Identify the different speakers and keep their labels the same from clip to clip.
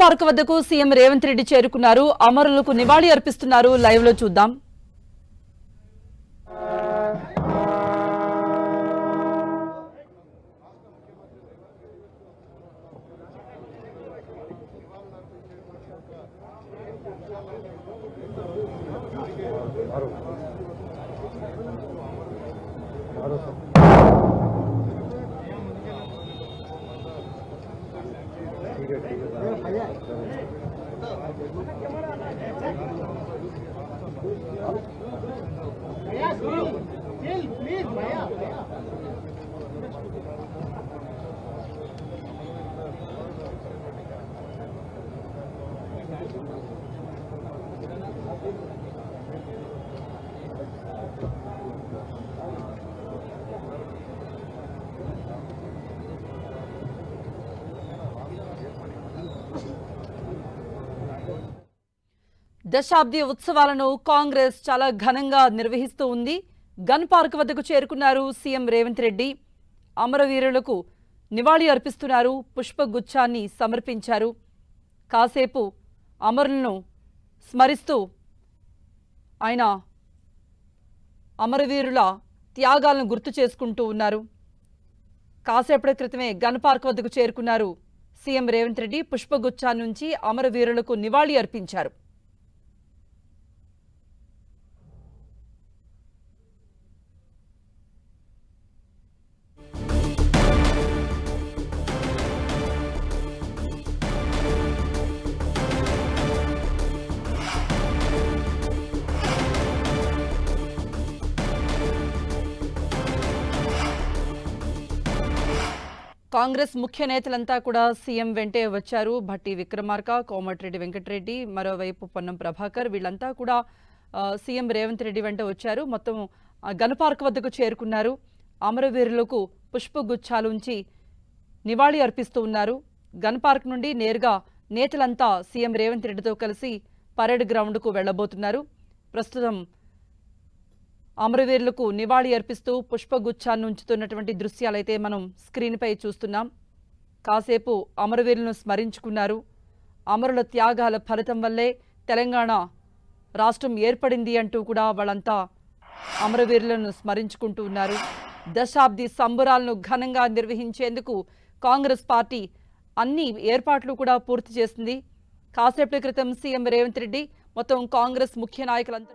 Speaker 1: Park వద్దకు CM Revanth Reddy చేరుకున్నారు. అమరులకు నివాళి అర్పిస్తున్నారు. లైవ్ లో చూద్దాం. దశాబ్ది ఉత్సవాలను కాంగ్రెస్ చాలా ఘనంగా నిర్వహిస్తూ ఉంది. గన్ పార్క్ వద్దకు చేరుకున్నారు సీఎం రేవంత్ రెడ్డి. అమరవీరులకు నివాళి అర్పిస్తున్నారు. పుష్పగుచ్ఛాన్ని సమర్పించారు. కాసేపు అమరులను స్మరిస్తూ ఆయన అమరవీరుల త్యాగాలను గుర్తు చేసుకుంటూ ఉన్నారు. కాసేపటి క్రితమే గన్ పార్క్ వద్దకు చేరుకున్నారు సీఎం రేవంత్ రెడ్డి. పుష్పగుచ్ఛాన్ని నుంచి అమరవీరులకు నివాళి అర్పించారు. కాంగ్రెస్ ముఖ్య నేతలంతా కూడా సీఎం వెంటే వచ్చారు. భట్టి విక్రమార్క, కోమటిరెడ్డి వెంకటరెడ్డి, మరోవైపు పొన్నం ప్రభాకర్, వీళ్ళంతా కూడా సీఎం రేవంత్ రెడ్డి వెంట వచ్చారు. మొత్తం గన్ పార్క్ వద్దకు చేరుకున్నారు. అమరవీరులకు పుష్పగుచ్ఛాలుంచి నివాళి అర్పిస్తూ ఉన్నారు. గన్ పార్క్ నుండి నేరుగా నేతలంతా సీఎం రేవంత్ రెడ్డితో కలిసి పరేడ్ గ్రౌండ్కు వెళ్లబోతున్నారు. ప్రస్తుతం అమరవీరులకు నివాళి అర్పిస్తూ పుష్పగుచ్ఛాన్ని ఉంచుతున్నటువంటి దృశ్యాలైతే మనం స్క్రీన్పై చూస్తున్నాం. కాసేపు అమరవీరులను స్మరించుకున్నారు. అమరుల త్యాగాల ఫలితం వల్లే తెలంగాణ రాష్ట్రం ఏర్పడింది అంటూ కూడా వాళ్ళంతా అమరవీరులను స్మరించుకుంటూ ఉన్నారు. దశాబ్ది సంబరాలను ఘనంగా నిర్వహించేందుకు కాంగ్రెస్ పార్టీ అన్ని ఏర్పాట్లు కూడా పూర్తి చేసింది. కాసేపటి క్రితం సీఎం రేవంత్ రెడ్డి మొత్తం కాంగ్రెస్ ముఖ్య నాయకులంతా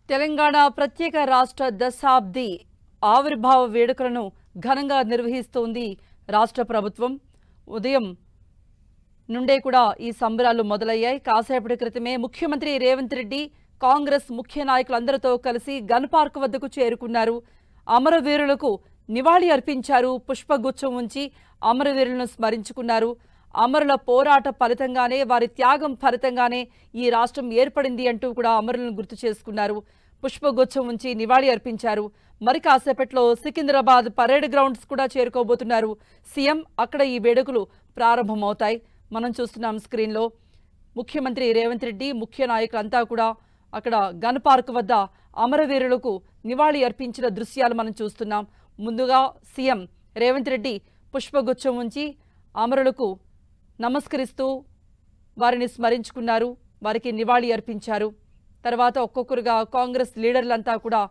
Speaker 1: తెలంగాణ ప్రత్యేక రాష్ట్ర దశాబ్ది ఆవిర్భావ వేడుకలను ఘనంగా నిర్వహిస్తోంది రాష్ట్ర ప్రభుత్వం. ఉదయం నుండే కూడా ఈ సంబరాలు మొదలయ్యాయి. కాసేపటి క్రితమే ముఖ్యమంత్రి రేవంత్ రెడ్డి కాంగ్రెస్ ముఖ్య నాయకులందరితో కలిసి గన్ పార్క్ వద్దకు చేరుకున్నారు. అమరవీరులకు నివాళి అర్పించారు. పుష్పగుచ్చం ఉంచి అమరవీరులను స్మరించుకున్నారు. అమరుల పోరాట ఫలితంగానే, వారి త్యాగం ఫలితంగానే ఈ రాష్ట్రం ఏర్పడింది అంటూ కూడా అమరులను గుర్తు చేసుకున్నారు. పుష్పగుచ్చం ఉంచి నివాళి అర్పించారు. మరి కాసేపట్లో సికింద్రాబాద్ పరేడ్ గ్రౌండ్స్ కూడా చేరుకోబోతున్నారు సీఎం. అక్కడ ఈ వేడుకలు ప్రారంభమవుతాయి. మనం చూస్తున్నాం స్క్రీన్లో ముఖ్యమంత్రి రేవంత్ రెడ్డి, ముఖ్య నాయకులంతా కూడా అక్కడ గన్ పార్క్ వద్ద అమరవీరులకు నివాళి అర్పించిన దృశ్యాలు మనం చూస్తున్నాం. ముందుగా సీఎం రేవంత్ రెడ్డి పుష్పగుచ్చం ఉంచి అమరులకు నమస్కరిస్తూ వారిని స్మరించుకున్నారు. వారికి నివాళి అర్పించారు. తర్వాత ఒక్కొక్కరుగా కాంగ్రెస్ లీడర్లంతా కూడా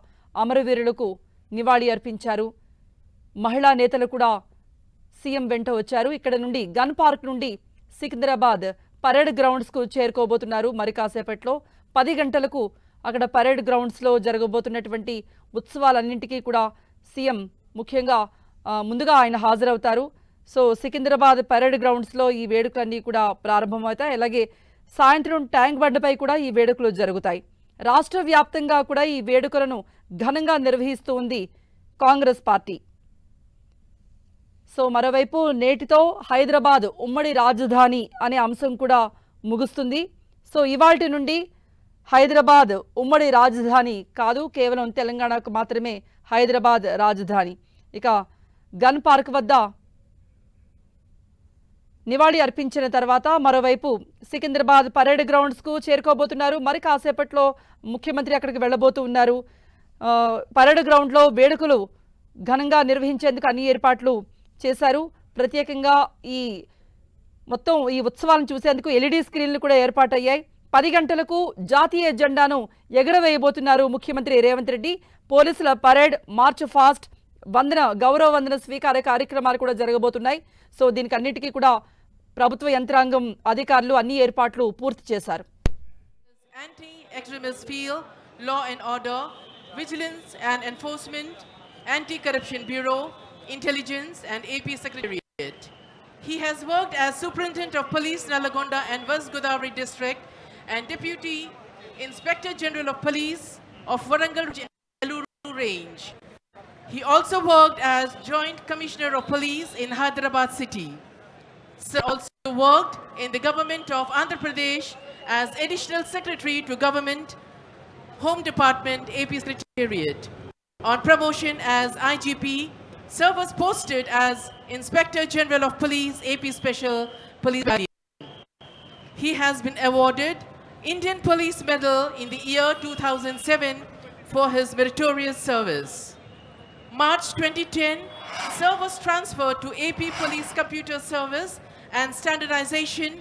Speaker 1: అమరవీరులకు నివాళి అర్పించారు. మహిళా నేతలు కూడా సీఎం వెంట వచ్చారు. ఇక్కడ నుండి గన్ పార్క్ నుండి సికింద్రాబాద్ పరేడ్ గ్రౌండ్స్కు చేరుకోబోతున్నారు. మరి కాసేపట్లో 10 గంటలకు అక్కడ పరేడ్ గ్రౌండ్స్లో జరగబోతున్నటువంటి ఉత్సవాలన్నింటికీ కూడా సీఎం ముఖ్యంగా ముందుగా ఆయన హాజరవుతారు. సో సికింద్రాబాద్ పరేడ్ గ్రౌండ్స్లో ఈ వేడుకలన్నీ కూడా ప్రారంభమవుతాయి. అలాగే సాయంత్రం ట్యాంక్ బండ్పై కూడా ఈ వేడుకలు జరుగుతాయి. రాష్ట్ర వ్యాప్తంగా కూడా ఈ వేడుకలను ఘనంగా నిర్వహిస్తూ ఉంది కాంగ్రెస్ పార్టీ. సో మరోవైపు నేటితో హైదరాబాద్ ఉమ్మడి రాజధాని అనే అంశం కూడా ముగుస్తుంది. సో ఇవాల్టి నుండి హైదరాబాద్ ఉమ్మడి రాజధాని కాదు, కేవలం తెలంగాణకు మాత్రమే హైదరాబాద్ రాజధాని. ఇక గన్ పార్క్ వద్ద నివాళి అర్పించిన తర్వాత మరోవైపు సికింద్రాబాద్ పరేడ్ గ్రౌండ్స్కు చేరుకోబోతున్నారు. మరి కాసేపట్లో ముఖ్యమంత్రి అక్కడికి వెళ్ళబోతూ ఉన్నారు. పరేడ్ గ్రౌండ్లో వేడుకలు ఘనంగా నిర్వహించేందుకు అన్ని ఏర్పాట్లు చేశారు. ప్రత్యేకంగా మొత్తం ఈ ఉత్సవాలను చూసేందుకు ఎల్ఈడి స్క్రీన్లు కూడా ఏర్పాటయ్యాయి. 10 గంటలకు జాతీయ జెండాను ఎగరవేయబోతున్నారు ముఖ్యమంత్రి రేవంత్ రెడ్డి. పోలీసుల పరేడ్, మార్చ్ ఫాస్ట్, గౌరవ వందన స్వీకార కార్యక్రమాలు కూడా జరగబోతున్నాయి. సో దీనికి అన్నిటికీ కూడా ప్రభుత్వ యంత్రాంగం అధికారులు అన్ని ఏర్పాట్లు పూర్తి చేశారు.
Speaker 2: Anti-extremist field, law and order, vigilance and enforcement, anti-corruption bureau, intelligence and AP secretariat. He has worked as Superintendent of Police Nalagonda and West Godavari District and Deputy Inspector General of Police of Warangal Eluru Range. He also worked as Joint Commissioner of Police in Hyderabad City. Sir also worked in the government of Andhra Pradesh as Additional Secretary to Government Home Department AP Secretariat. On promotion as IGP, Sir was posted as Inspector General of Police AP Special Police Battalion. He has been awarded Indian Police Medal in the year 2007 for his meritorious service. March 2010, Sir was transferred to AP Police Computer Service and Standardization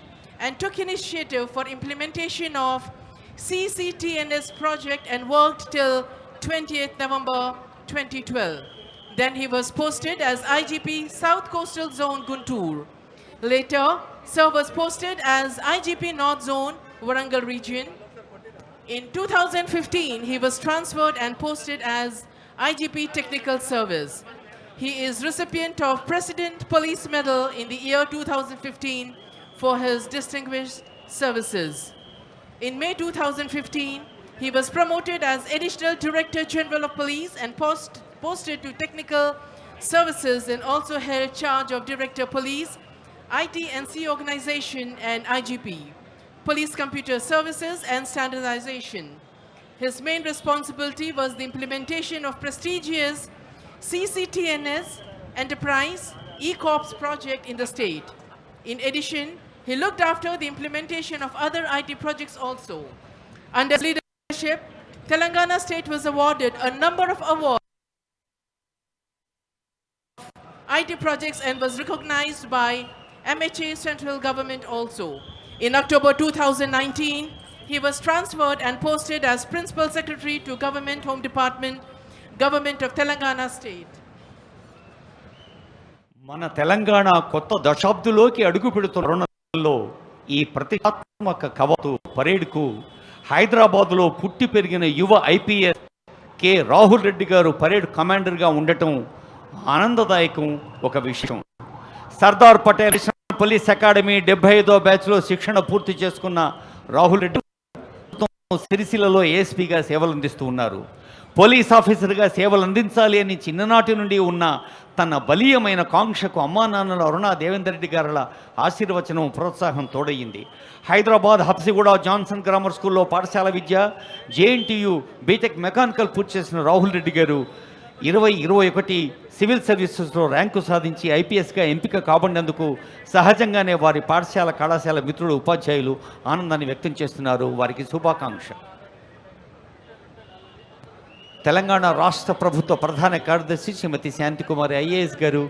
Speaker 2: and took initiative for implementation of CCTNS project and worked till 28th November 2012. Then he was posted as IGP South Coastal Zone Guntur. Later, Sir was posted as IGP North Zone Warangal Region. In 2015, he was transferred and posted as IGP Technical Service. He is recipient of President Police Medal in the year 2015 for his distinguished services. In May 2015, he was promoted as Additional Director General of Police and posted to Technical Services and also held charge of Director Police, IT&C Organization and IGP, Police Computer Services and Standardization. His main responsibility was the implementation of prestigious CCTNS Enterprise E-Corps project in the state. In addition, he looked after the implementation of other IT projects also. Under his leadership, Telangana state was awarded a number of awards IT projects and was recognized by MHA central government also. In October 2019, he was transferred and posted as Principal Secretary to Government Home Department, Government of Telangana State.
Speaker 3: మన తెలంగాణ కొత్త దశాబ్దిలోకి అడుగు పెడుతున్న ఈ ప్రతిష్టాత్మక కవాతు పరేడ్కు హైదరాబాద్లో పుట్టి పెరిగిన యువ ఐపీఎస్ కె రాహుల్ రెడ్డి గారు పరేడ్ కమాండర్గా ఉండటం ఆనందదాయకం. ఒక విషయం, Sardar Patel national police academy 75వ బ్యాచ్లో శిక్షణ పూర్తి చేసుకున్న రాహుల్ రెడ్డి సిరిసిల్లలో ఏఎస్పీగా సేవలు అందిస్తూ ఉన్నారు. పోలీస్ ఆఫీసర్గా సేవలు అందించాలి అని చిన్ననాటి నుండి ఉన్న తన బలీయమైన కాంక్షకు అమ్మా నాన్నల అరుణా దేవేందర్ రెడ్డి గారుల ఆశీర్వచనం ప్రోత్సాహం తోడయ్యింది. హైదరాబాద్ హబ్సిగూడ జాన్సన్ గ్రామర్ స్కూల్లో పాఠశాల విద్య, జేఎన్టీయు బీటెక్ మెకానికల్ పూర్తి చేసిన రాహుల్ రెడ్డి గారు 2021 సివిల్ సర్వీసెస్లో ర్యాంకు సాధించి ఐపీఎస్గా ఎంపిక కాబడినందుకు సహజంగానే వారి పాఠశాల కళాశాల మిత్రులు ఉపాధ్యాయులు ఆనందాన్ని వ్యక్తం చేస్తున్నారు. వారికి శుభాకాంక్ష. తెలంగాణ రాష్ట్ర ప్రభుత్వ ప్రధాన కార్యదర్శి శ్రీమతి శాంతికుమారి ఐఏఎస్ గారు